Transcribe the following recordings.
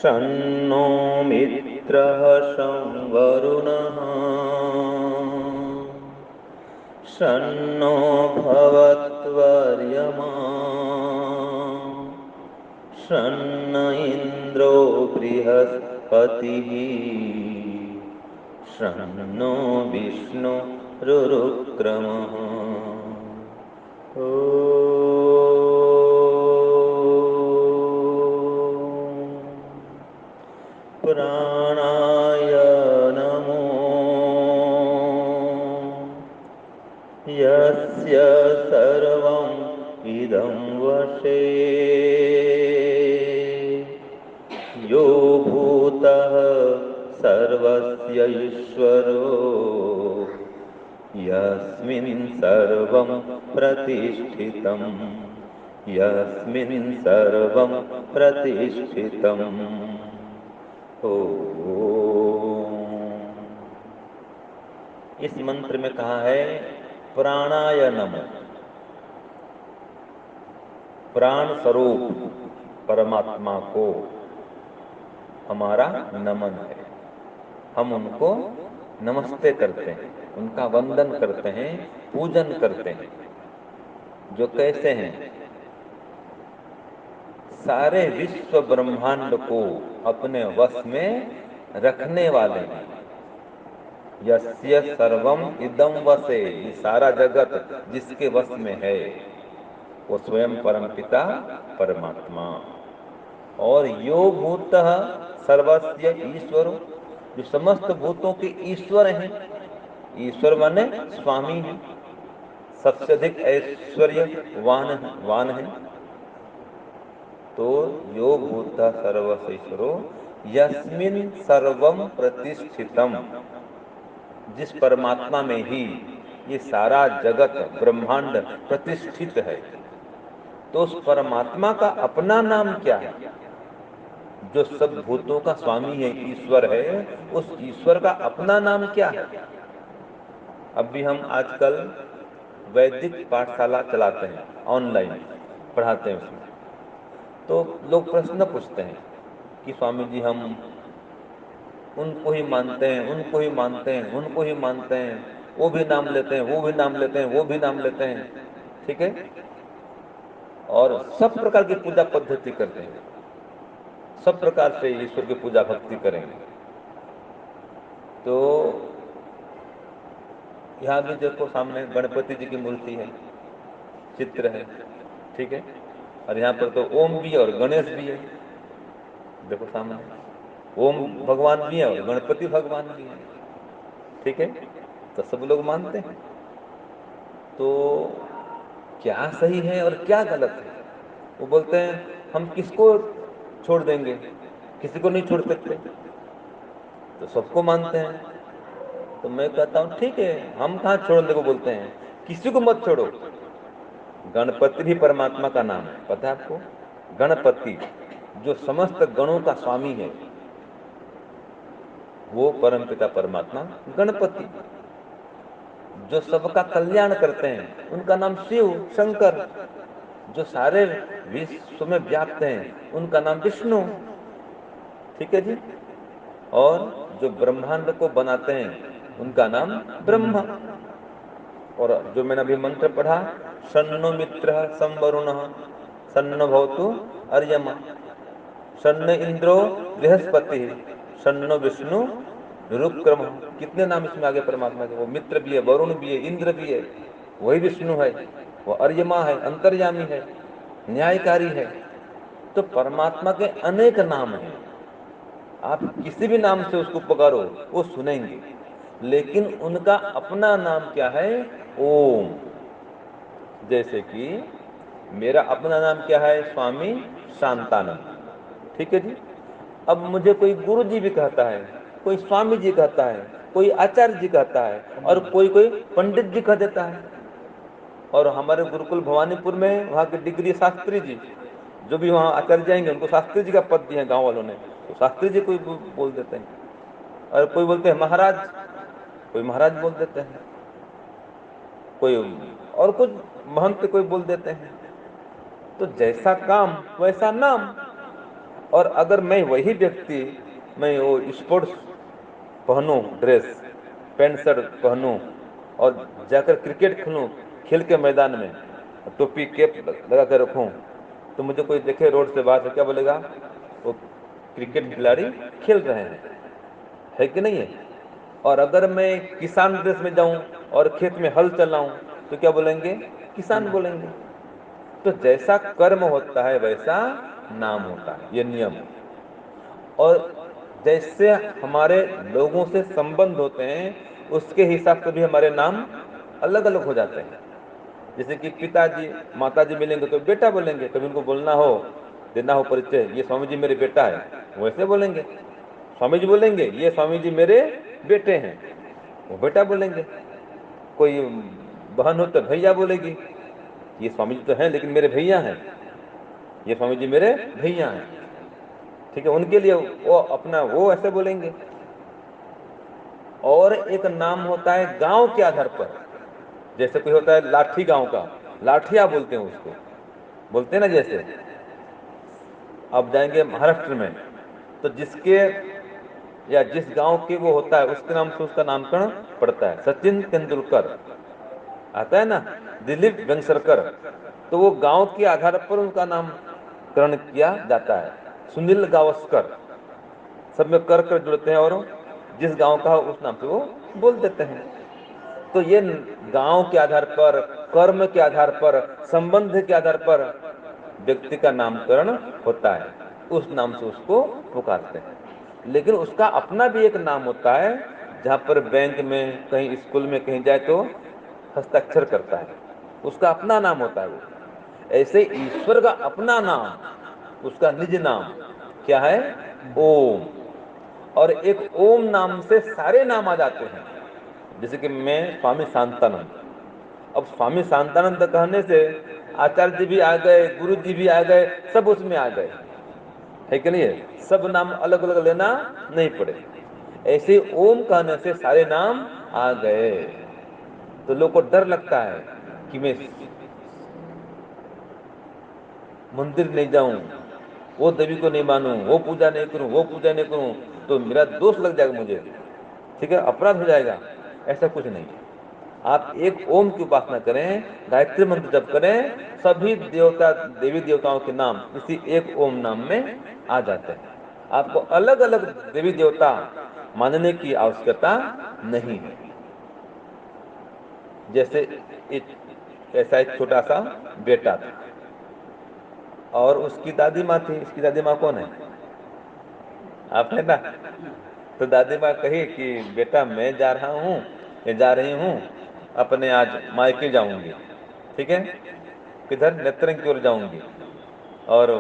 शन्नो मित्रः शं वरुणः शन्नो भवत्वर्यमा शन्न इन्द्रो बृहस्पतिः शन्नो विष्णुरुरुक्रमः प्राणाय नमो यस्य सर्वं इदं वशे यो भूतः सर्वस्य ईश्वरो यस्मिन् सर्वं प्रतिष्ठितं यस्मिन् सर्वं प्रतिष्ठितम् इस मंत्र में कहा है प्राणाय नमः। प्राण स्वरूप परमात्मा को हमारा नमन है। हम उनको नमस्ते करते हैं, उनका वंदन करते हैं, पूजन करते हैं। जो कैसे हैं? सारे विश्व ब्रह्मांड को अपने वश में रखने वाले हैं। यस्य सर्वम इदम वसे, ये सारा जगत जिसके वश में है वो स्वयं परमपिता परमात्मा। और यो भूतः सर्वस्य ईश्वरो, जो समस्त भूतों के ईश्वर हैं। ईश्वर माने स्वामी है, सबसे अधिक ऐश्वर्यवान है। तो यो भूतः सर्वस्य ईश्वरो यस्मिन् सर्वम प्रतिष्ठितम, जिस परमात्मा में ही ये सारा जगत ब्रह्मांड प्रतिष्ठित है। तो उस परमात्मा का अपना नाम क्या है? जो सब भूतों का स्वामी है, ईश्वर है, उस ईश्वर का अपना नाम क्या है? अब भी हम आजकल वैदिक पाठशाला चलाते हैं, ऑनलाइन पढ़ाते हैं उसमें। तो लोग प्रश्न पूछते हैं कि स्वामी जी हम उनको ही मानते हैं, उनको ही मानते हैं, उनको ही मानते हैं, वो भी नाम लेते हैं, वो भी नाम लेते हैं, वो भी नाम लेते हैं, ठीक है। और सब प्रकार की पूजा पद्धति करते हैं, सब प्रकार से ईश्वर की पूजा भक्ति करेंगे। तो यहाँ भी देखो सामने गणपति जी की मूर्ति है, चित्र है, ठीक है। और यहाँ पर तो ओम भी है और गणेश भी है। देखो सामने ओम भगवान भी है और गणपति भगवान भी है, ठीक है। तो सब लोग मानते हैं। तो क्या सही है और क्या गलत है? वो बोलते हैं हम किसको छोड़ देंगे, किसी को नहीं छोड़ सकते, तो सबको मानते हैं। तो मैं कहता हूँ ठीक है, हम कहाँ छोड़ने को बोलते हैं, किसी को मत छोड़ो। गणपति भी परमात्मा का नाम है, पता है आपको? गणपति जो समस्त गणों का स्वामी है, वो परमपिता परमात्मा गणपति। जो सबका कल्याण करते हैं उनका नाम शिव शंकर। जो सारे विश्व में व्याप्त हैं उनका नाम विष्णु, ठीक है जी। और जो ब्रह्मांड को बनाते हैं उनका नाम ब्रह्मा। और जो मैंने अभी मंत्र पढ़ा, शन्नो मित्रः सं वरुणः शन्नो भवतु अर्यमा शन्न इंद्रो बृहस्पति शन्नो विष्णु रुक्रम। कितने नाम इसमें आगे परमात्मा के? वो मित्र भी है, वरुण भी है, इंद्र भी है, वही विष्णु है, वो अर्यमा है, अंतर्यामी है, न्यायकारी है। तो परमात्मा के अनेक नाम हैं। आप किसी भी नाम से उसको पुकारो वो सुनेंगे, लेकिन उनका अपना नाम क्या है? ओम। जैसे कि मेरा अपना नाम क्या है? स्वामी शांतानंद, ठीक है जी। अब मुझे कोई गुरु जी भी कहता है, कोई स्वामी जी कहता है, कोई आचार्य जी कहता है, और कोई कोई पंडित जी कह देता है। और हमारे गुरुकुल भवानीपुर में वहाँ की डिग्री शास्त्री जी, जो भी वहाँ आचार्य जाएंगे उनको शास्त्री जी का पद दिया है गांव वालों ने, तो शास्त्री जी कोई बोल देते हैं। और कोई बोलते हैं महाराज, कोई महाराज बोल देते हैं, कोई और कुछ महंत कोई बोल देते हैं। तो जैसा काम वैसा नाम। और अगर मैं वही व्यक्ति, मैं वो स्पोर्ट्स पहनूं, ड्रेस पैंट शर्ट पहनूं और जाकर क्रिकेट खेलूं, खेल के मैदान में टोपी कैप लगा कर रखूं, तो मुझे कोई देखे रोड से बाहर से क्या बोलेगा? वो क्रिकेट खिलाड़ी खेल रहे हैं, है कि नहीं है? और अगर मैं किसान ड्रेस में जाऊं और खेत में हल चलाऊं, तो क्या बोलेंगे? किसान बोलेंगे। तो जैसा कर्म होता है वैसा नाम होता है, ये नियम। और जैसे हमारे लोगों से संबंध होते हैं उसके हिसाब से भी हमारे नाम अलग अलग हो जाते हैं। जैसे कि पिताजी माताजी मिलेंगे तो बेटा बोलेंगे, कभी उनको बोलना हो, देना हो परिचय, ये स्वामी जी मेरे बेटा है, वैसे बोलेंगे। स्वामी जी बोलेंगे ये स्वामी जी मेरे बेटे हैं, वो बेटा बोलेंगे। कोई बहन हो तो भैया बोलेगी, ये स्वामी जी तो हैं लेकिन मेरे भैया हैं, ये स्वामी जी मेरे भैया हैं। ठीक है, उनके लिए वो अपना वो ऐसे बोलेंगे। और एक नाम होता है गांव के आधार पर, जैसे कोई होता है लाठी गांव का, लाठिया बोलते हैं उसको, बोलते हैं ना। जैसे अब जाएंगे महाराष्ट्र में, तो जिसके या जिस गांव के वो होता है उसके नाम से उसका नामकरण पड़ता है। सचिन तेंदुलकर आता है ना, दिलीप वेंगसरकर, तो वो गांव के आधार पर उनका नामकरण किया जाता है। सुनील गावस्कर, सब में कर कर जुड़ते हैं और जिस गांव का हो उस नाम से वो बोल देते हैं। तो ये गांव के आधार पर, कर्म के आधार पर, संबंध के आधार पर व्यक्ति का नामकरण होता है, उस नाम से उसको पुकारते हैं। लेकिन उसका अपना भी एक नाम होता है, जहां पर बैंक में, कहीं स्कूल में कहीं जाए तो हस्ताक्षर करता है, उसका अपना नाम होता है वो। ऐसे ईश्वर का अपना नाम, उसका निज नाम क्या है? ओम। और एक ओम नाम से सारे नाम आ जाते हैं। जैसे कि मैं स्वामी शांतानंद, अब स्वामी शांतानंद कहने से आचार्य जी भी आ गए, गुरु जी भी आ गए, सब उसमें आ गए, है कि नहीं? सब नाम अलग अलग लेना नहीं पड़े। ऐसे ओम कहने से सारे नाम आ गए। तो लोग को डर लगता है कि मैं मंदिर नहीं जाऊं, वो देवी को नहीं मानूं, वो पूजा नहीं करूं, वो पूजा नहीं करूं, तो मेरा दोष लग जाएगा मुझे, ठीक है, अपराध हो जाएगा। ऐसा कुछ नहीं है। आप एक ओम की उपासना करें, गायत्री मंत्र जप करें, सभी देवता देवी देवताओं के नाम इसी एक ओम नाम में आ जाते हैं। आपको अलग अलग देवी देवता मानने की आवश्यकता नहीं है। जैसे ऐसा एक छोटा सा बेटा था और उसकी दादी माँ थी। इसकी दादी माँ कौन है? आप है ना। तो दादी माँ कही कि बेटा मैं जा रहा हूँ, मैं जा रही हूँ अपने, आज मायके जाऊंगी, ठीक है, किधर? नेत्रंग की ओर जाऊंगी। और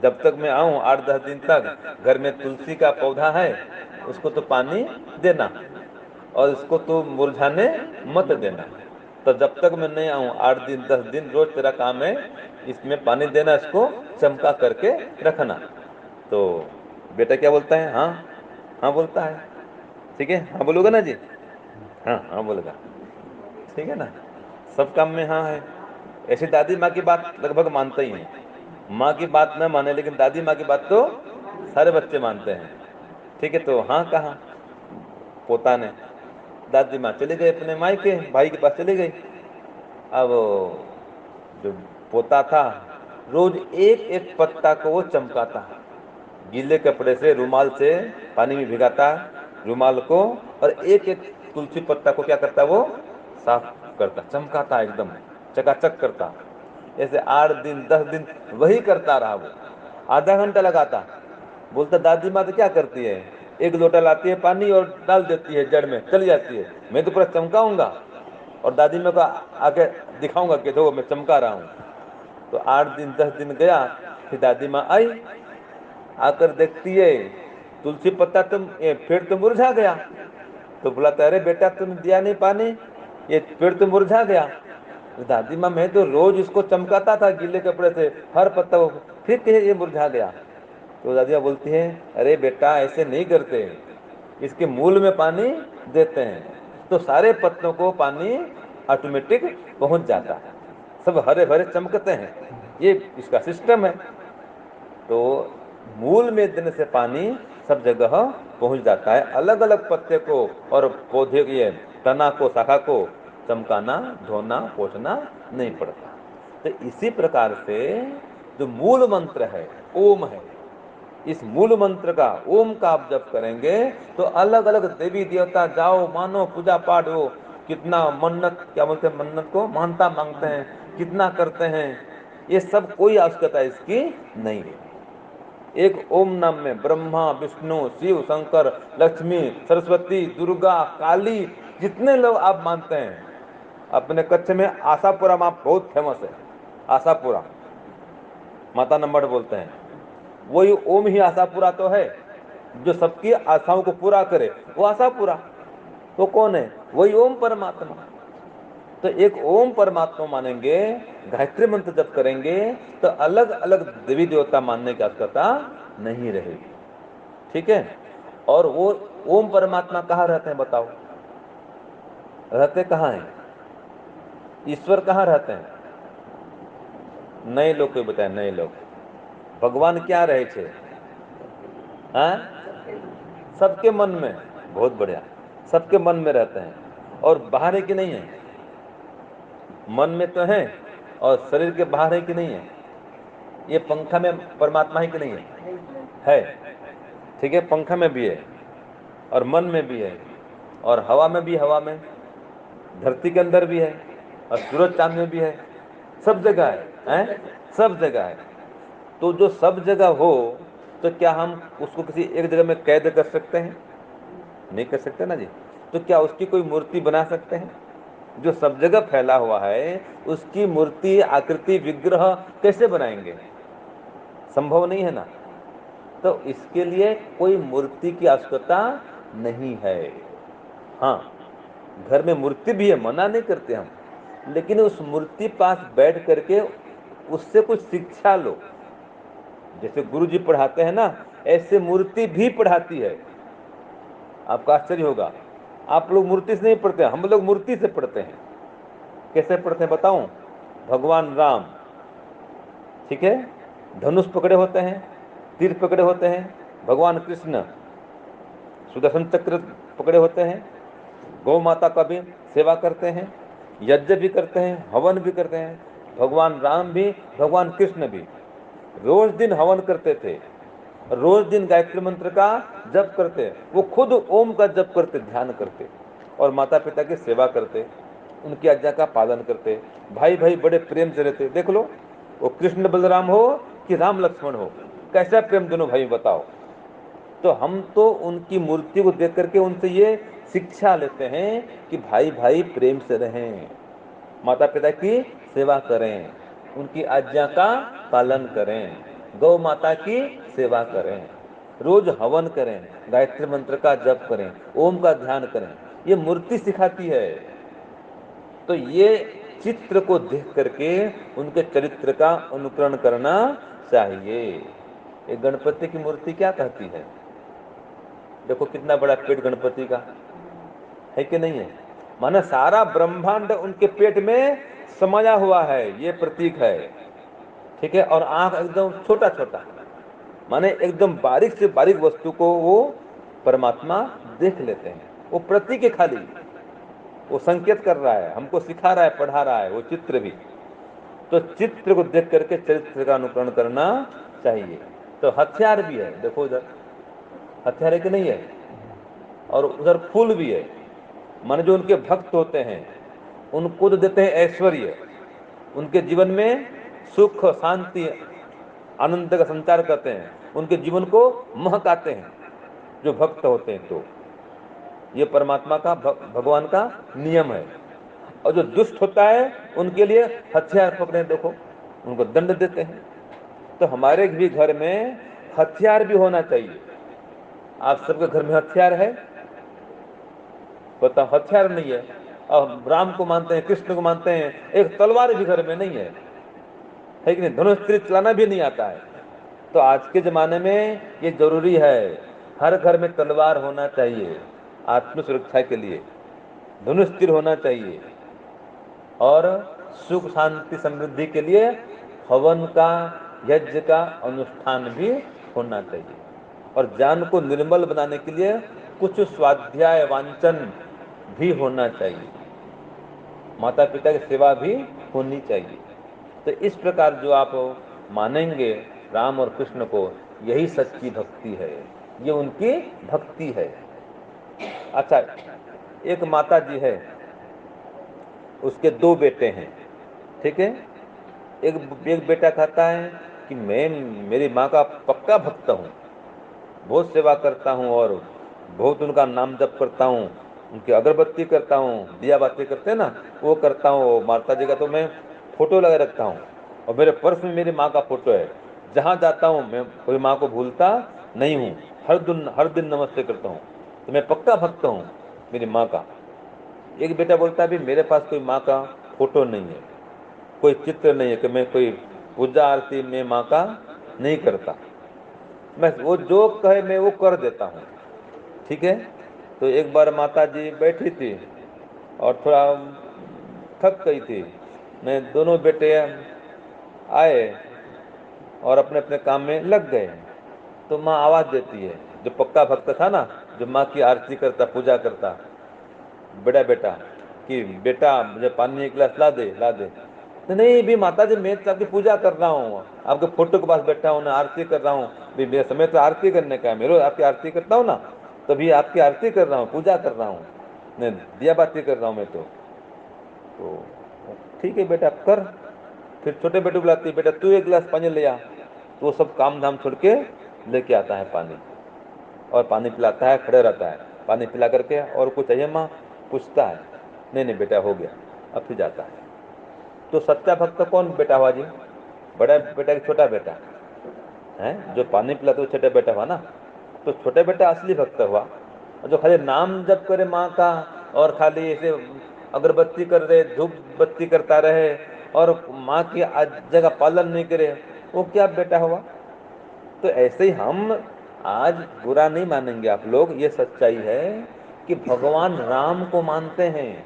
जब तक मैं आऊं 8-10 दिन तक घर में तुलसी का पौधा है, उसको तो पानी देना और इसको तो मुरझाने मत देना। तो जब तक मैं नहीं आऊं 8 दिन 10 दिन रोज तेरा काम है इसमें पानी देना, इसको चमका करके रखना। तो बेटा क्या बोलता है? हाँ हाँ बोलता है। ठीक है, हाँ बोलोगे ना जी? हाँ हाँ बोलेगा, ठीक है ना। सब काम में हाँ है। ऐसी दादी माँ की बात लगभग मानते ही हैं। माँ की बात न माने लेकिन दादी माँ की बात तो सारे बच्चे मानते हैं। ठीक है, तो हाँ कहा पोता ने। दादी माँ चली गई अपने मायके, भाई के पास चली गई। अब जो पोता था रोज एक एक पत्ता को वो चमकाता, गीले कपड़े से, रुमाल से पानी में भिगाता रुमाल को, और एक एक तुलसी पत्ता को क्या करता, वो साफ करता, चमकाता, एकदम चकाचक करता। ऐसे 8 दिन 10 दिन वही करता रहा वो, आधा घंटा लगाता। बोलता दादी माँ तो क्या करती है, एक लोटा लाती है पानी और डाल देती है जड़ में, चली जाती है, मैं तो पूरा चमकाऊंगा और दादी माँ को आके दिखाऊंगा कि देखो मैं चमका रहा हूँ। तो 8 दिन 10 दिन गया, फिर दादी माँ आई, आकर देखती है तुलसी पत्ता तुम पेड़ तो मुरझा गया। तो बुलाता, अरे बेटा तुम दिया नहीं पानी, ये पेड़ तो मुरझा गया। तो दादी माँ मैं तो रोज इसको चमकाता था गीले कपड़े से, हर पत्ता को, फिर कहे ये मुरझा गया। तो दादी माँ बोलती है, अरे बेटा ऐसे नहीं करते, इसके मूल में पानी देते हैं तो सारे पत्तों को पानी ऑटोमेटिक पहुंच जाता है, सब हरे भरे चमकते हैं, ये इसका सिस्टम है। तो मूल में देने से पानी सब जगह पहुंच जाता है। अलग अलग पत्ते को और पौधे ये तना को, शाखा को चमकाना, धोना, पोंछना नहीं पड़ता। तो इसी प्रकार से जो मूल मंत्र है ओम है, इस मूल मंत्र का, ओम का आप जप करेंगे तो अलग अलग देवी देवता जाओ मानो पूजा पाठ हो, कितना मन्नत, क्या बोलते हैं मन्नत को, मानता मांगते हैं, कितना करते हैं, ये सब कोई आवश्यकता इसकी नहीं है। एक ओम नाम में ब्रह्मा, विष्णु, शिव, शंकर, लक्ष्मी, सरस्वती, दुर्गा, काली, जितने लोग आप मानते हैं। अपने कच्छ में आशापुरा माँ बहुत फेमस है, आशापुरा माता नंबर बोलते हैं, वही ओम ही आशापुरा तो है, जो सबकी आशाओं को पूरा करे, वो आशापुरा। वो कौन है? वही ओम परमात्मा। तो एक ओम परमात्मा मानेंगे, गायत्री मंत्र जप करेंगे तो अलग अलग देवी देवता मानने की आवश्यकता नहीं रहेगी। ठीक है। और वो ओम परमात्मा कहाँ रहते हैं बताओ? रहते कहाँ हैं? ईश्वर कहाँ रहते हैं? नए लोग को बताए, नए लोग। भगवान क्या रहे छे? हाँ? सबके मन में। बहुत बढ़िया, सबके मन में रहते हैं। और बाहर है कि नहीं है? मन में तो है, और शरीर के बाहर है कि नहीं है? ये पंखा में परमात्मा है कि नहीं है? है। ठीक है, पंखा में भी है, और मन में भी है, और हवा में भी, हवा में, धरती के अंदर भी है, और सूरज चांद में भी है, सब जगह है, सब जगह है। तो जो सब जगह हो, तो क्या हम उसको किसी एक जगह में कैद कर सकते हैं? नहीं कर सकते ना जी। तो क्या उसकी कोई मूर्ति बना सकते हैं? जो सब जगह फैला हुआ है, उसकी मूर्ति, आकृति, विग्रह कैसे बनाएंगे? संभव नहीं है ना। तो इसके लिए कोई मूर्ति की आवश्यकता नहीं है। हाँ, घर में मूर्ति भी है, मना नहीं करते हम, लेकिन उस मूर्ति पास बैठ करके उससे कुछ शिक्षा लो। जैसे गुरु जी पढ़ाते हैं ना, ऐसे मूर्ति भी पढ़ाती है। आपका आश्चर्य होगा, आप लोग मूर्ति से नहीं पढ़ते, हम लोग मूर्ति से पढ़ते हैं। कैसे पढ़ते हैं बताऊं? भगवान राम, ठीक है, धनुष पकड़े होते हैं, तीर पकड़े होते हैं। भगवान कृष्ण सुदर्शन चक्र पकड़े होते हैं। गौ माता का भी सेवा करते हैं, यज्ञ भी करते हैं, हवन भी करते हैं। भगवान राम भी, भगवान कृष्ण भी रोज दिन हवन करते थे, रोज दिन गायत्री मंत्र का जप करते। वो खुद ओम का जप करते, ध्यान करते, और माता पिता की सेवा करते, उनकी आज्ञा का पालन करते। भाई भाई बड़े प्रेम से रहते। देख लो, वो कृष्ण बलराम हो कि राम लक्ष्मण हो, कैसा प्रेम दोनों भाई बताओ। तो हम तो उनकी मूर्ति को देख करके उनसे ये शिक्षा लेते हैं कि भाई भाई प्रेम से रहें, माता पिता की सेवा करें, उनकी आज्ञा का पालन करें, गौ माता की सेवा करें, रोज हवन करें, गायत्री मंत्र का जप करें, ओम का ध्यान करें। ये मूर्ति सिखाती है। तो ये चित्र को देख करके उनके चरित्र का अनुकरण करना चाहिए। एक गणपति की मूर्ति क्या कहती है? देखो कितना बड़ा पेट गणपति का है कि नहीं है? माने सारा ब्रह्मांड उनके पेट में समाया हुआ है, ये प्रतीक है। ठीक है, और आंख एकदम छोटा छोटा, माने एकदम बारीक से बारीक वस्तु को वो परमात्मा देख लेते हैं। वो प्रतीक है खाली, वो संकेत कर रहा है, हमको सिखा रहा है, पढ़ा रहा है, वो चित्र भी। तो चित्र को देख करके चरित्र का अनुकरण करना चाहिए। तो हथियार भी है, देखो उधर हथियार है कि नहीं है, और उधर फूल भी है। माने जो उनके भक्त होते हैं उनको तो देते हैं ऐश्वर्य, उनके जीवन में सुख, शांति, आनंद का संचार करते हैं, उनके जीवन को महकाते हैं जो भक्त होते हैं। तो ये परमात्मा का, भगवान का नियम है। और जो दुष्ट होता है उनके लिए हथियार पकड़े, देखो उनको दंड देते हैं। तो हमारे भी घर में हथियार भी होना चाहिए। आप सबके घर में हथियार है? बताओ, हथियार नहीं है। अब राम को मानते हैं, कृष्ण को मानते हैं, एक तलवार भी घर में नहीं है कि नहीं? धनुष तीर चलाना भी नहीं आता है। तो आज के जमाने में ये जरूरी है, हर घर में तलवार होना चाहिए आत्म सुरक्षा के लिए, धनुष तीर होना चाहिए, और सुख शांति समृद्धि के लिए हवन का, यज्ञ का अनुष्ठान भी होना चाहिए। और ज्ञान को निर्मल बनाने के लिए कुछ स्वाध्याय वांचन भी होना चाहिए, माता पिता की सेवा भी होनी चाहिए। तो इस प्रकार जो आप मानेंगे राम और कृष्ण को, यही सच्ची भक्ति है, ये उनकी भक्ति है। अच्छा, एक माता जी है, उसके 2 बेटे हैं, ठीक है। एक एक बेटा कहता है कि मैं मेरी माँ का पक्का भक्त हूँ, बहुत सेवा करता हूँ और बहुत उनका नाम जप करता हूँ, उनकी अगरबत्ती करता हूँ, दिया बाती करते हैं ना, वो करता हूँ। माता जी का तो मैं फोटो लगा रखता हूँ और मेरे पर्स में मेरी माँ का फोटो है। जहाँ जाता हूँ मैं कोई माँ को भूलता नहीं हूँ, हर दिन नमस्ते करता हूँ। तो मैं पक्का भक्त हूँ मेरी माँ का। एक बेटा बोलता है भी मेरे पास कोई माँ का फोटो नहीं है, कोई चित्र नहीं है कि मैं कोई पूजा आरती में माँ का नहीं करता, मैं वो जो कहे मैं वो कर देता हूँ, ठीक है। तो एक बार माता जी बैठी थी और थोड़ा थक गई थी, मैं दोनों बेटे आए और अपने अपने काम में लग गए। तो माँ आवाज देती है, जो पक्का भक्त था ना, जो माँ की आरती करता पूजा करता, बड़ा बेटा कि बेटा मुझे पानी एक गिलास ला दे ला दे। नहीं भी माता जी, मैं तो आपकी पूजा कर रहा हूँ, आपके फोटो के पास बैठा हूँ ना, आरती कर रहा हूँ। भी मेरा समय तो आरती करने का है, मैं रोज आपकी आरती करता हूँ ना, तभी आपकी आरती कर रहा हूँ, पूजा कर रहा हूँ, मैं दिया बाती कर रहा हूँ मैं तो ठीक है बेटा कर। फिर छोटे बेटे बुलाती, बेटा तू एक गिलास पानी ले आ। तो वो सब काम धाम छोड़ के लेके आता है पानी, और पानी पिलाता है, खड़े रहता है, पानी पिला करके और कुछ चाहिए माँ, पूछता है। नहीं नहीं बेटा हो गया, अब फिर जाता है। तो सच्चा भक्त कौन बेटा हुआ जी? बड़ा बेटा कि छोटा बेटा है? जो पानी पिलाता वो छोटा बेटा हुआ ना। तो छोटा बेटा असली भक्त हुआ, और जो खाली नाम जप करे माँ का, और खाली ऐसे अगरबत्ती कर रहे, धूप बत्ती करता रहे और माँ की आज्ञा का पालन नहीं करे, वो क्या बेटा हुआ? तो ऐसे ही हम आज बुरा नहीं मानेंगे आप लोग, ये सच्चाई है कि भगवान राम को मानते हैं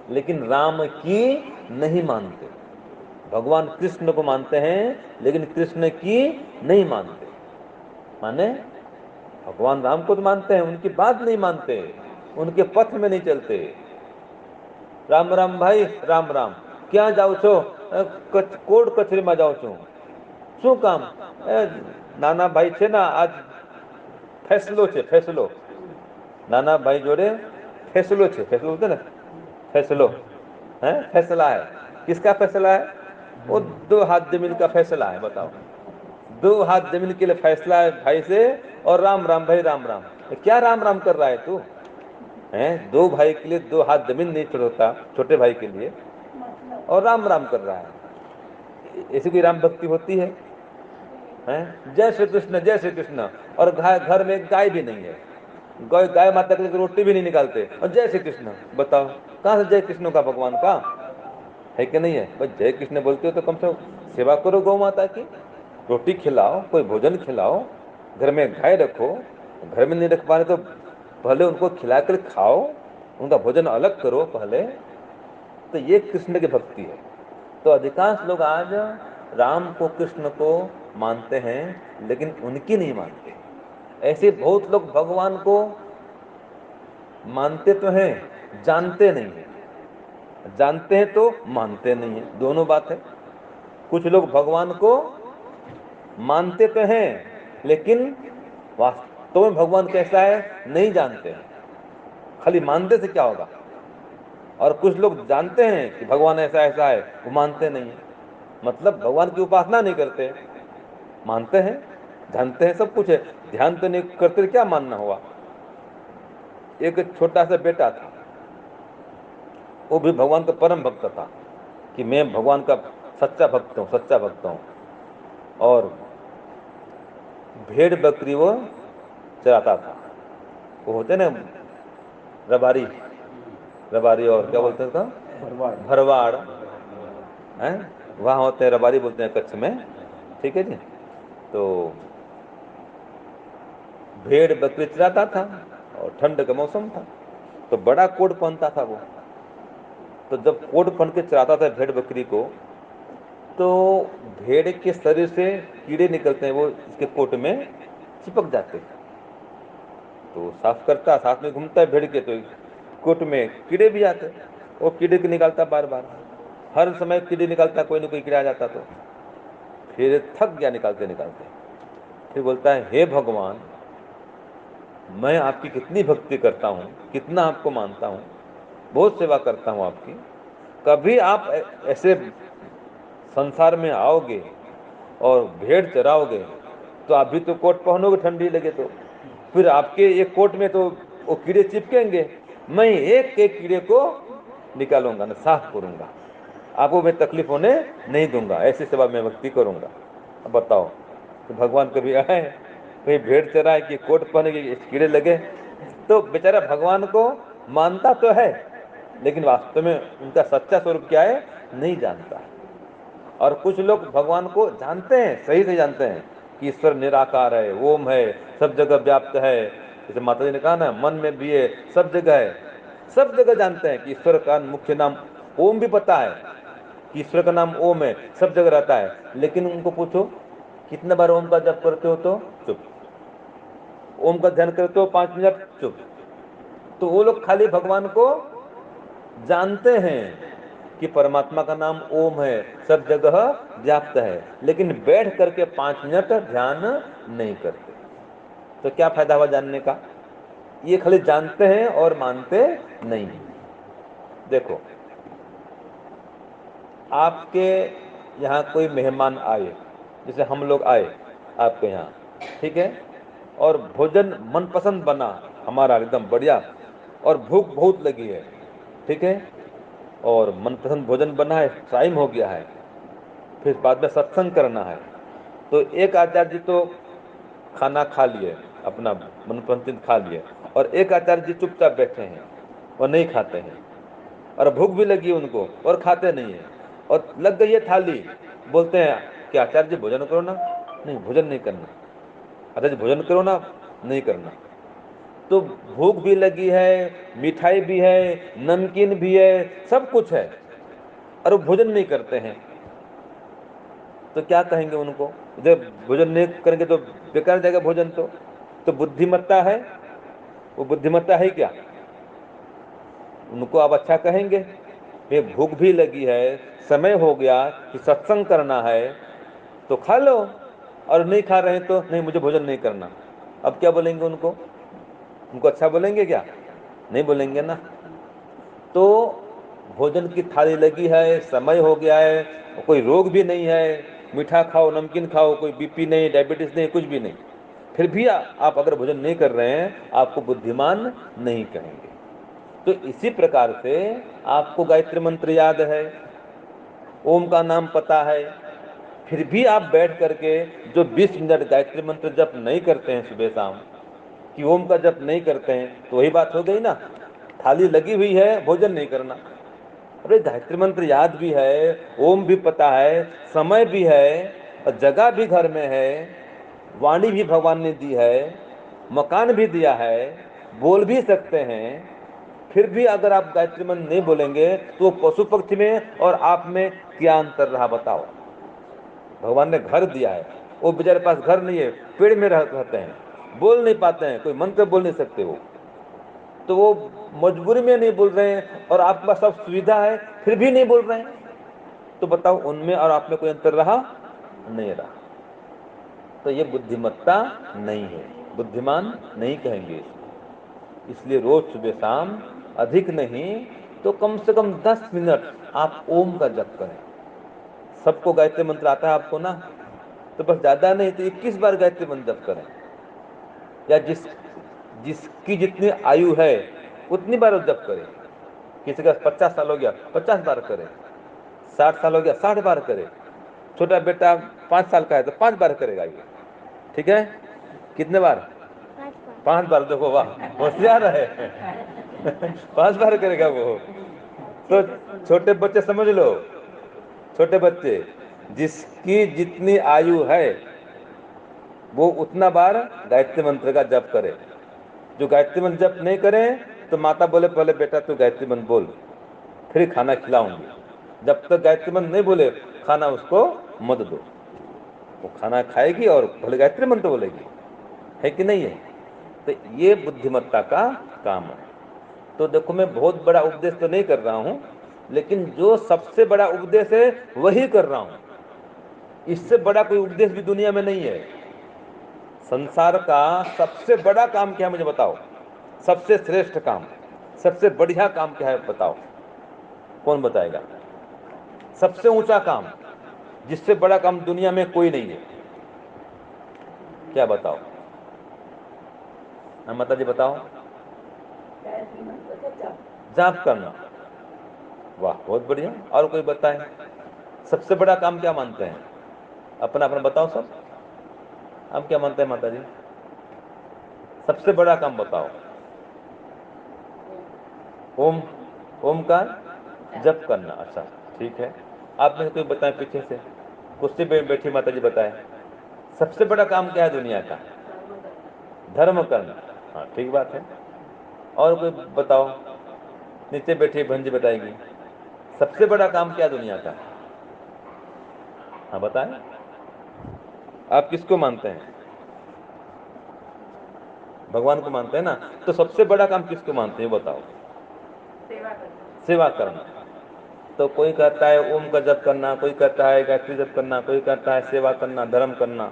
लेकिन राम की नहीं मानते, भगवान कृष्ण को मानते हैं लेकिन कृष्ण की नहीं मानते। माने भगवान राम को तो मानते हैं, उनकी बात नहीं मानते, उनके पथ में नहीं चलते। राम राम भाई राम राम, क्या जाओ छो? कोर्ट कचहरी में जाओ छू, શું કામ? નાના ભાઈ છે ને, આજ ફેસલો છે, ફેસલો નાના ભાઈ જોડે फैसलो છે, फैसलो बोलते ना, फैसलो है, फैसला है। किसका फैसला है? वो 2 हाथ जमीन का फैसला है, बताओ। 2 हाथ जमीन के लिए फैसला है भाई से, और राम राम भाई राम राम। क्या राम राम कर रहा है तू? है 2 भाई के लिए 2 हाथ जमीन नहीं छोड़ता, छोटे भाई के लिए, और राम राम कर रहा है। ऐसी कोई राम भक्ति होती है? हैं? जय श्री कृष्ण जय श्री कृष्ण, और घर में एक गाय भी नहीं है, गाय गाय माता के लिए रोटी भी नहीं निकालते, और जय श्री कृष्ण। बताओ कहाँ से जय कृष्ण का भगवान का है कि नहीं है? भाई जय कृष्ण बोलते हो तो कम से कम सेवा करो गौ माता की, रोटी खिलाओ, कोई भोजन खिलाओ, घर में गाय रखो, घर में नहीं रख पा रहे तो पहले उनको खिलाकर खाओ, उनका भोजन अलग करो पहले। तो ये कृष्ण की भक्ति है। तो अधिकांश लोग आज राम को कृष्ण को मानते हैं लेकिन उनकी नहीं मानते। ऐसे बहुत लोग भगवान को मानते तो हैं, जानते नहीं है, जानते हैं तो मानते नहीं है, दोनों बात है। कुछ लोग भगवान को मानते तो हैं लेकिन वास्तव में भगवान कैसा है नहीं जानते हैं, खाली मानते से क्या होगा। और कुछ लोग जानते हैं कि भगवान ऐसा ऐसा है, वो मानते नहीं है, मतलब भगवान की उपासना नहीं करते, मानते हैं जानते हैं सब कुछ है, ध्यान तो नहीं करते, क्या मानना हुआ। एक छोटा सा बेटा था, वो भी भगवान का परम भक्त था कि मैं भगवान का सच्चा भक्त हूँ, सच्चा भक्त हूँ। और भेड़ बकरी वो चराता था, वो होते ना रबारी, रबारी और क्या बोलते हैं उसका, भरवाड़ है, वहाँ होते हैं रबारी बोलते हैं कच्छ में, ठीक है जी। तो भेड़ बकरी चराता था और ठंड का मौसम था, तो बड़ा कोट पहनता था वो। तो जब कोट पहन के चराता था भेड़ बकरी को, तो भेड़ के शरीर से कीड़े निकलते हैं वो इसके कोट में, चिपक जाते हैं। तो साफ करता, साथ में घूमता है भेड़ के, तो कोट में कीड़े भी आते, वो कीड़े को निकालता बार बार, हर समय कीड़े निकालता, कोई ना कोई कीड़ा आ जाता। तो फिर थक गया निकालते निकालते, फिर बोलता है हे भगवान, मैं आपकी कितनी भक्ति करता हूँ, कितना आपको मानता हूँ, बहुत सेवा करता हूँ आपकी, कभी आप ऐसे संसार में आओगे और भेड़ चराओगे तो आप भी तो कोट पहनोगे, ठंडी लगे तो फिर आपके एक कोट में तो वो कीड़े चिपकेंगे, मैं एक एक कीड़े को निकालूंगा ना, साफ करूंगा, आपको मैं तकलीफ होने नहीं दूंगा, ऐसी सेवा मैं भक्ति करूंगा। अब बताओ, तो भगवान कभी आए, कहीं भेड़ चराए कि कोट पहने के कीड़े लगे? तो बेचारा भगवान को मानता तो है, लेकिन वास्तव में उनका सच्चा स्वरूप क्या है नहीं जानता। और कुछ लोग भगवान को जानते हैं, सही से जानते हैं कि ईश्वर निराकार है, ओम है, सब जगह व्याप्त है, जैसे माता जी ने कहा ना, मन में भी है, सब जगह है, सब जगह जानते हैं कि ईश्वर का मुख्य नाम ओम, भी पता है कि ईश्वर का नाम ओम है, सब जगह रहता है, लेकिन उनको पूछो कितने बार ओम का जप करते हो, तो चुप। ओम का ध्यान करते हो 5 मिनट, चुप। तो वो लोग खाली भगवान को जानते हैं कि परमात्मा का नाम ओम है, सब जगह व्याप्त है, लेकिन बैठ करके 5 मिनट ध्यान नहीं करते। तो क्या फायदा हुआ जानने का? ये खाली जानते हैं और मानते नहीं। देखो, आपके यहाँ कोई मेहमान आए, जैसे हम लोग आए आपके यहाँ, ठीक है, और भोजन मनपसंद बना हमारा एकदम बढ़िया, और भूख बहुत लगी है, ठीक है, और मनपसंद भोजन बना है, टाइम हो गया है, फिर बाद में सत्संग करना है, तो एक आचार्य जी तो खाना खा लिए, अपना मनपसंद खा लिए, और एक आचार्य जी चुपचाप बैठे हैं और नहीं खाते हैं, और भूख भी लगी उनको और खाते नहीं है, और लग गई है थाली, बोलते हैं कि आचार्य जी भोजन करो ना, नहीं भोजन नहीं करना, आचार्य जी भोजन करो ना, नहीं करना। तो भूख भी लगी है, मिठाई भी है, नमकीन भी है, सब कुछ है, और वो भोजन नहीं करते हैं, तो क्या कहेंगे उनको? जब भोजन नहीं करेंगे तो बेकार जाएगा भोजन। तो बुद्धिमत्ता है, वो बुद्धिमत्ता है क्या? उनको आप अच्छा कहेंगे? ये भूख भी लगी है, समय हो गया कि सत्संग करना है, तो खा लो, और नहीं खा रहे हैं तो नहीं, मुझे भोजन नहीं करना। अब क्या बोलेंगे उनको? उनको अच्छा बोलेंगे क्या? नहीं बोलेंगे ना। तो भोजन की थाली लगी है, समय हो गया है, कोई रोग भी नहीं है, मीठा खाओ, नमकीन खाओ, कोई बीपी नहीं, डायबिटीज नहीं, कुछ भी नहीं, फिर भी आप अगर भोजन नहीं कर रहे हैं, आपको बुद्धिमान नहीं कहेंगे। तो इसी प्रकार से आपको गायत्री मंत्र याद है, ओम का नाम पता है, फिर भी आप बैठ करके जो 20 मिनट गायत्री मंत्र जप नहीं करते हैं सुबह शाम, कि ओम का जप नहीं करते हैं, तो वही बात हो गई ना, थाली लगी हुई है, भोजन नहीं करना। अरे गायत्री मंत्र याद भी है, ओम भी पता है, समय भी है, और जगह भी घर में है, वाणी भी भगवान ने दी है, मकान भी दिया है, बोल भी सकते हैं, फिर भी अगर आप गायत्री मंत्र नहीं बोलेंगे तो पशु पक्षी में और आप में क्या अंतर रहा बताओ? भगवान ने घर दिया है, वो बेचारे पास घर नहीं है, पेड़ में रहते हैं, बोल नहीं पाते हैं, कोई मंत्र बोल नहीं सकते वो, तो वो मजबूरी में नहीं बोल रहे हैं, और आपके पास सब सुविधा है फिर भी नहीं बोल रहे हैं। तो बताओ, उनमें और आप में कोई अंतर रहा? नहीं रहा। तो ये बुद्धिमत्ता नहीं है, बुद्धिमान नहीं कहेंगे इसको। इसलिए रोज सुबह शाम, अधिक नहीं तो कम से कम 10 मिनट आप ओम का जप करें। सबको गायत्री मंत्र आता है आपको ना, तो बस ज्यादा नहीं तो 21 बार गायत्री मंत्र जप करें, या जिसकी जितनी आयु है उतनी बार जप करें। किसी का 50 साल हो गया, 50 बार करे, 60 साल हो गया, 60 बार करे, छोटा बेटा 5 साल का है तो 5 बार करेगा ये, ठीक है? कितने बार? 5 बार। देखो वाह, होशियार है। 5 बार करेगा वो। तो छोटे बच्चे समझ लो, छोटे बच्चे जिसकी जितनी आयु है वो उतना बार गायत्री मंत्र का जप करे। जो गायत्री मंत्र जप नहीं करे तो माता बोले पहले बेटा तू गायत्री मंत्र बोल, फिर खाना खिलाऊंगी। जब तक गायत्री मंत्र नहीं बोले खाना उसको मत दो, वो खाना खाएगी और भले गायत्री मंत्र बोलेगी। है कि नहीं है? तो ये बुद्धिमत्ता का काम है। तो देखो, मैं बहुत बड़ा उपदेश तो नहीं कर रहा हूं, लेकिन जो सबसे बड़ा उपदेश है वही कर रहा हूं। इससे बड़ा कोई उपदेश भी दुनिया में नहीं है। संसार का सबसे बड़ा काम क्या है मुझे बताओ? सबसे श्रेष्ठ काम, सबसे बढ़िया काम क्या है बताओ? कौन बताएगा? सबसे ऊंचा काम, जिससे बड़ा काम दुनिया में कोई नहीं है, क्या बताओ? माता जी बताओ। जाप करना। वाह, बहुत बढ़िया। और कोई बताए? सबसे बड़ा काम क्या मानते हैं? अपना अपना बताओ सब। आप क्या मानते हैं माता जी? सबसे बड़ा काम बताओ। ओम, ओम का जप करना। अच्छा, ठीक है। आप में से कोई बताए पीछे से? कुर्सी पे बैठी माता जी बताए। सबसे बड़ा काम क्या है दुनिया का? धर्म करना। हाँ, ठीक बात है। और कोई बताओ? नीचे बैठी बहन जी बताएगी। सबसे बड़ा काम क्या है दुनिया का? हाँ बताएं। आप किसको मानते हैं? भगवान को मानते हैं ना? तो सबसे बड़ा काम किसको मानते हैं बताओ? सेवा करना। तो कोई कहता है ओम का जप करना, कोई कहता है गायत्री जप करना, कोई कहता है सेवा करना, धर्म करना।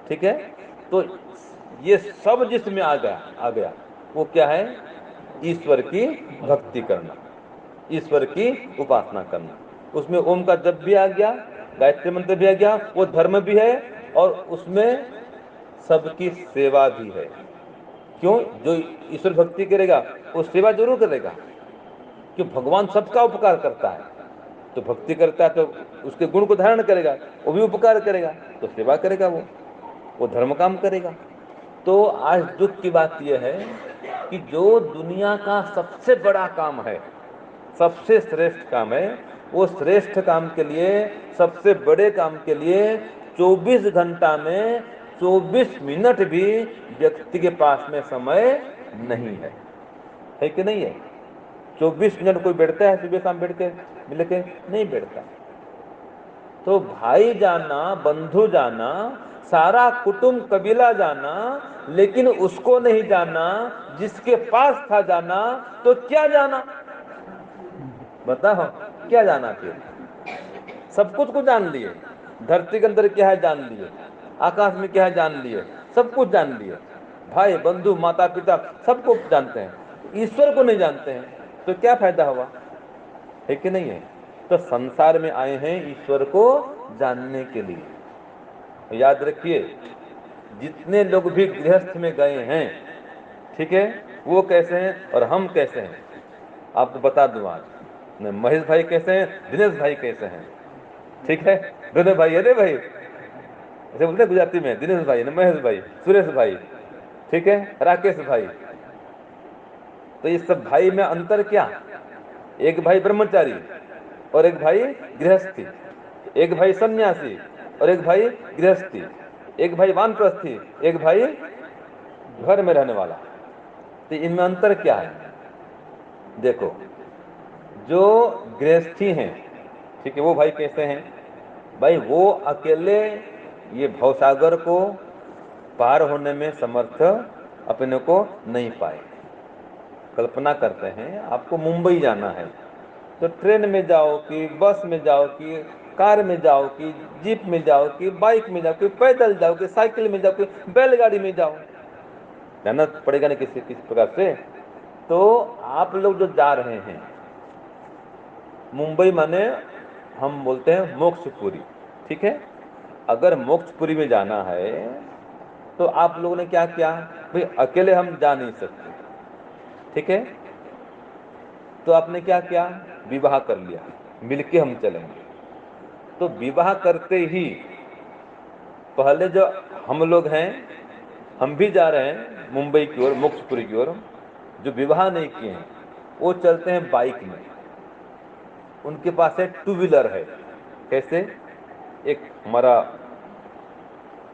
ठीक है। तो ये सब जिसमें आ गया वो क्या है? ईश्वर की भक्ति करना, ईश्वर की उपासना करना। उसमें ओम का जप भी आ गया, गायत्री मंत्र भी आ गया, वो धर्म भी है, और उसमें सबकी सेवा भी है। क्यों? जो ईश्वर भक्ति करेगा वो सेवा जरूर करेगा, कि भगवान सबका उपकार करता है। तो भक्ति करता है तो उसके गुण को धारण करेगा, वो भी उपकार करेगा, तो सेवा करेगा, वो धर्म काम करेगा। तो आज दुख की बात यह है कि जो दुनिया का सबसे बड़ा काम है, सबसे श्रेष्ठ काम है, वो श्रेष्ठ काम के लिए, सबसे बड़े काम के लिए 24 घंटा में 24 मिनट भी व्यक्ति के पास में समय नहीं है कि नहीं है? 24 मिनट कोई बैठता है सुबह शाम बैठ के मिल के? नहीं बैठता। तो भाई जाना, बंधु जाना, सारा कुटुंब कबीला जाना, लेकिन उसको नहीं जाना जिसके पास था जाना, तो क्या जाना? बताओ, क्या जाना फिर? सब कुछ को जान लिए, धरती के अंदर क्या है जान लिए, आकाश में क्या है जान लिए, सब कुछ जान लिए, भाई बंधु माता पिता सबको जानते हैं, ईश्वर को नहीं जानते हैं, तो क्या फायदा हुआ? है कि नहीं है? तो संसार में आए हैं ईश्वर को जानने के लिए। याद रखिए, जितने लोग भी गृहस्थ में गए हैं, ठीक है, वो कैसे हैं और हम कैसे हैं आपको बता दूं आज। महेश भाई कैसे हैं, दिनेश भाई कैसे हैं, ठीक है, दोनों भाई, अरे भाई ऐसे बोलते हैं गुजराती में, दिनेश भाई, महेश भाई, सुरेश भाई, ठीक है, राकेश भाई। तो ये सब भाई में अंतर क्या? एक भाई ब्रह्मचारी और एक भाई गृहस्थी, एक भाई सन्यासी और एक भाई गृहस्थी, एक भाई वानप्रस्थी, एक भाई घर में रहने वाला। तो इनमें अंतर क्या है? देखो, जो गृहस्थी हैं, ठीक है, वो भाई कैसे हैं? भाई वो अकेले ये भवसागर को पार होने में समर्थ अपने को नहीं पाए। कल्पना करते हैं आपको मुंबई जाना है, तो ट्रेन में जाओ कि बस में जाओ कि कार में जाओ कि जीप में जाओ कि बाइक में जाओ कि पैदल जाओ कि साइकिल में जाओ कि बैलगाड़ी में जाओ, जाना पड़ेगा ना किसी किसी प्रकार से। तो आप लोग जो जा रहे हैं मुंबई, माने हम बोलते हैं मोक्षपुरी, ठीक है। अगर मोक्षपुरी में जाना है तो आप लोगों ने क्या किया? भाई अकेले हम जा नहीं सकते, ठीक है, तो आपने क्या किया? विवाह कर लिया, मिलके हम चलेंगे। तो विवाह करते ही पहले जो हम लोग हैं, हम भी जा रहे हैं मुंबई की ओर, मोक्षपुरी की ओर, जो विवाह नहीं किए हैं वो चलते हैं बाइक में, उनके पास है टू व्हीलर है। कैसे? एक हमारा,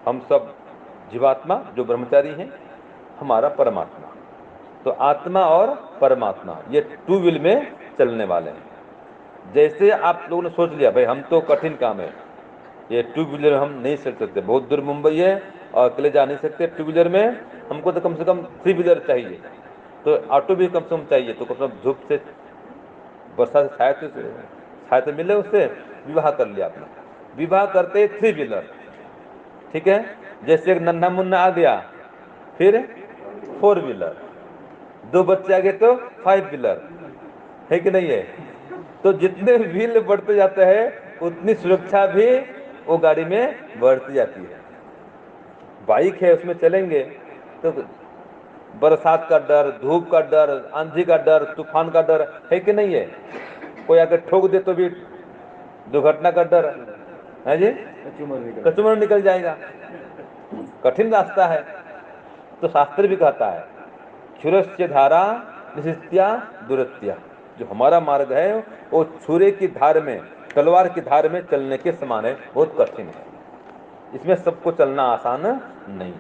हम सब जीवात्मा जो ब्रह्मचारी हैं, हमारा परमात्मा, तो आत्मा और परमात्मा ये टू व्हील में चलने वाले हैं। जैसे आप लोगों ने सोच लिया भाई हम तो कठिन काम है, ये टू व्हीलर हम नहीं चल सकते, बहुत दूर मुंबई है और अकेले जा नहीं सकते टू व्हीलर में, हमको तो कम से कम 3 व्हीलर चाहिए, तो ऑटो भी कम से कम चाहिए, तो कम से कम धूप से वर्षा से छाया तो मिले, उससे विवाह कर लिया आपने। विवाह करते 3 व्हीलर, ठीक है। जैसे एक नन्हा मुन्ना आ गया, फिर 4 व्हीलर, 2 बच्चे आ गए तो 5 व्हीलर, है कि नहीं है। तो जितने व्हील बढ़ते जाते हैं उतनी सुरक्षा भी वो गाड़ी में बढ़ती जाती है। बाइक है, उसमें चलेंगे तो बरसात का डर, धूप का डर, आंधी का डर, तूफान का डर, है कि नहीं है। कोई आकर ठोक दे तो भी दुर्घटना का डर है जी, कचूमर निकल जाएगा, कठिन रास्ता है। तो शास्त्र भी कहता है क्षुरस्य धारा निशित्या दुरत्या, जो हमारा मार्ग है वो छुरे की धार में, तलवार की धार में चलने के समान है, बहुत कठिन है, इसमें सबको चलना आसान नहीं।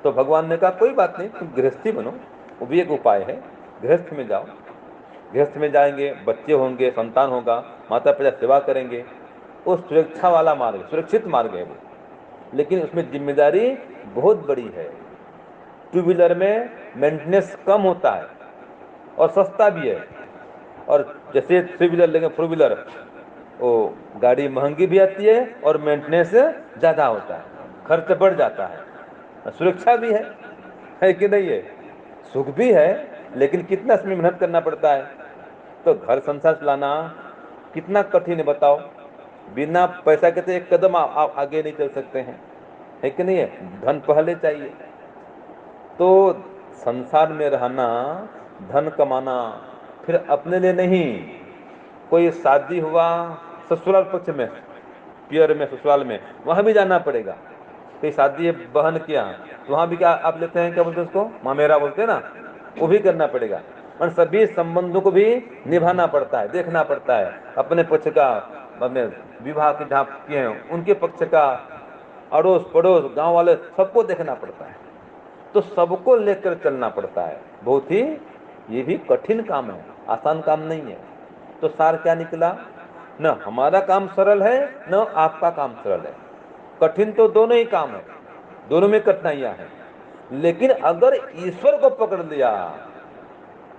तो भगवान ने कहा कोई बात नहीं, तुम गृहस्थी बनो, वो भी एक उपाय है, गृहस्थ में जाओ। गृहस्थ में जाएंगे, बच्चे होंगे, संतान होगा, माता पिता सेवा करेंगे, वो सुरक्षा वाला मार्ग, सुरक्षित मार्ग है वो, लेकिन उसमें जिम्मेदारी बहुत बड़ी है। 2 व्हीलर में मेंटेनेंस कम होता है और सस्ता भी है, और जैसे 3 व्हीलर लेंगे 4 व्हीलर, वो गाड़ी महंगी भी आती है और मेंटेनेंस ज़्यादा होता है, खर्च बढ़ जाता है। सुरक्षा भी है कि नहीं है, सुख भी है, लेकिन कितना इसमें मेहनत करना पड़ता है। तो घर संसार चलाना कितना कठिन है बताओ, बिना पैसा के तो एक कदम आगे नहीं चल सकते हैं, है कि नहीं है, धन पहले चाहिए। तो संसार में रहना, धन कमाना, फिर अपने लिए नहीं, कोई शादी हुआ ससुराल पक्ष में, पियर में, ससुराल में, वहां भी जाना पड़ेगा। कोई शादी है बहन के यहाँ, तो वहां भी क्या आप लेते हैं, क्या बोलते हैं उसको, मामेरा बोलते हैं ना, वो भी करना पड़ेगा। और सभी संबंधों को भी निभाना पड़ता है, देखना पड़ता है, अपने पक्ष का, अपने विवाह के जहाँ किए हैं उनके पक्ष का, अड़ोस पड़ोस गांव वाले सबको देखना पड़ता है। तो सबको लेकर चलना पड़ता है, बहुत ही ये भी कठिन काम है, आसान काम नहीं है। तो सार क्या निकला, न हमारा काम सरल है न आपका काम सरल है, कठिन तो दोनों ही काम है, दोनों में कठिनाइयां हैं। लेकिन अगर ईश्वर को पकड़ लिया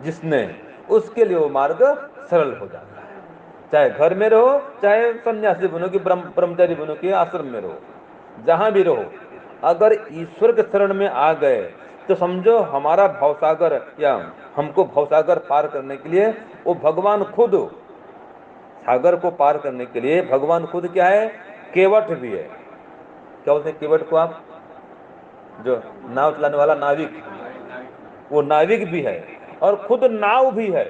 जिसने, उसके लिए वो मार्ग सरल हो जाता है। चाहे घर में रहो, चाहे सन्यासी बनो कि ब्रह्मचारी बनो कि आश्रम में रहो, जहां भी रहो, अगर ईश्वर के शरण में आ गए तो समझो हमारा भवसागर, या हमको भवसागर पार करने के लिए वो भगवान खुद, सागर को पार करने के लिए भगवान खुद क्या है, केवट भी है। क्या बोलते हैं केवट को आप, जो नाव चलाने वाला नाविक, वो नाविक भी है और खुद नाव भी है,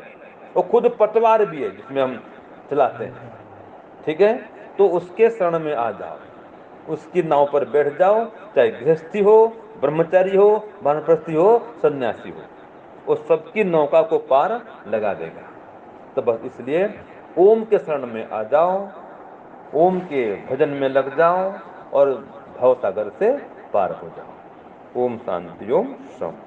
वो खुद पतवार भी है जिसमें हम चलाते हैं, ठीक है। तो उसके शरण में आ जाओ, उसकी नाव पर बैठ जाओ, चाहे गृहस्थी हो, ब्रह्मचारी हो, वानप्रस्थी हो, सन्यासी हो, वो सबकी नौका को पार लगा देगा। तो बस इसलिए ओम के शरण में आ जाओ, ओम के भजन में लग जाओ और भवसागर से पार हो जाओ। ओम शांति ओम शम।